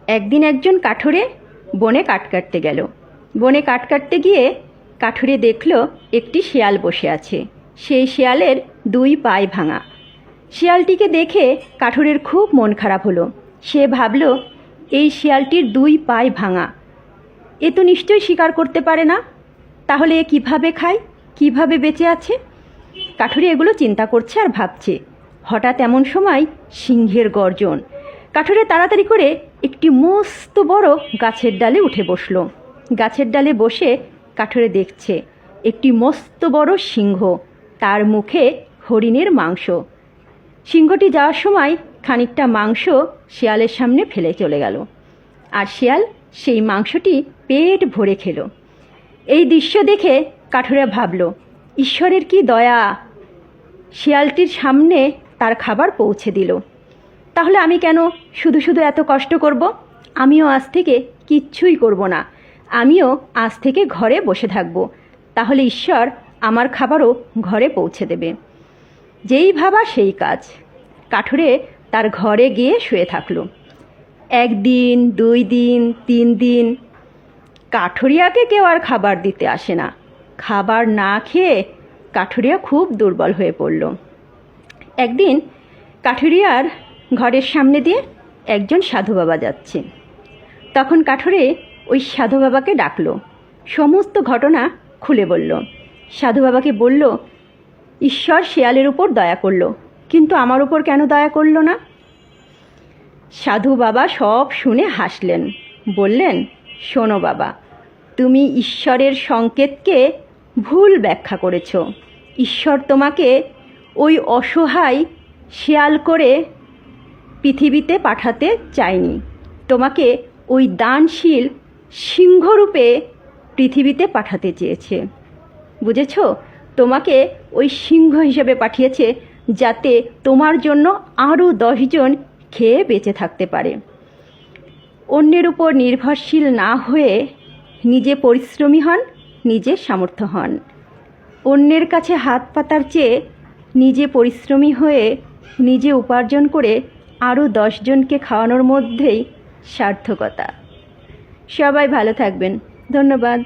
একদিন একজন কাঠুরে বনে কাঠ কাটতে গেল। বনে কাঠ কাটতে গিয়ে কাঠুরে দেখল একটি শিয়াল বসে আছে। সেই শিয়ালের দুই পায়ে ভাঙা। শিয়ালটিকে দেখে কাঠুরের খুব মন খারাপ হলো। সে ভাবল, এই শিয়ালটির দুই পায়ে ভাঙা, এ তো নিশ্চয়ই শিকার করতে পারে না, তাহলে এ কীভাবে খায়, কিভাবে বেঁচে আছে? কাঠুরে এগুলো চিন্তা করছে আর ভাবছে। হঠাৎ এমন সময় সিংহের গর্জন। কাঠুরে তাড়াতাড়ি করে একটি মস্ত বড় গাছের ডালে উঠে বসল। গাছের ডালে বসে কাঠুরে দেখছে একটি মস্ত বড় সিংহ, তার মুখে হরিণের মাংস। সিংহটি যাওয়ার সময় খানিকটা মাংস শিয়ালের সামনে ফেলে চলে গেল, আর শিয়াল সেই মাংসটি পেট ভরে খেল। এই দৃশ্য দেখে কাঠুরে ভাবল, ঈশ্বরের কি দয়া, শিয়ালটির সামনে তার খাবার পৌঁছে দিল। তাহলে আমি কেন শুধু শুধু এত কষ্ট করব? আমিও আজ থেকে কিচ্ছুই করব না, আমিও আজ থেকে ঘরে বসে থাকব, তাহলে ঈশ্বর আমার খাবারও ঘরে পৌঁছে দেবে। যেই ভাবা সেই কাজ। কাঠুরে তার ঘরে গিয়ে শুয়ে থাকলো। 1 দিন, 2 দিন, 3 দিন, কাঠুরিয়াকে কেউ আর খাবার দিতে আসে না। খাবার না খেয়ে কাঠুরিয়া খুব দুর্বল হয়ে পড়ল। একদিন কাঠুরিয়ার ঘরের সামনে দিয়ে একজন সাধু বাবা যাচ্ছে। তখন কাঠুরে ওই সাধু বাবাকে ডাকলো, সমস্ত ঘটনা খুলে বলল। সাধু বাবাকে বলল, ঈশ্বর শিয়ালের উপর দয়া করলো, কিন্তু আমার উপর কেন দয়া করলো না? সাধু বাবা সব শুনে হাসলেন, বললেন, শোনো বাবা, তুমি ঈশ্বরের সংকেতকে ভুল ব্যাখ্যা করেছ। ঈশ্বর তোমাকে ওই অসহায় শিয়াল করে পৃথিবীতে পাঠাতে চায়নি, তোমাকে ওই দানশীল সিংহরূপে পৃথিবীতে পাঠাতে চেয়েছে। বুঝেছ? তোমাকে ওই সিংহ হিসেবে পাঠিয়েছে যাতে তোমার জন্য আরও 10 জন খেয়ে বেঁচে থাকতে পারে। অন্যের উপর নির্ভরশীল না হয়ে নিজে পরিশ্রমী হন, নিজে সামর্থ্য হন। অন্যের কাছে হাত পাতার চেয়ে নিজে পরিশ্রমী হয়ে নিজে উপার্জন করে আরও 10 জনকে খাওয়ানোর মধ্যেই সার্থকতা। সবাই ভালো থাকবেন। ধন্যবাদ।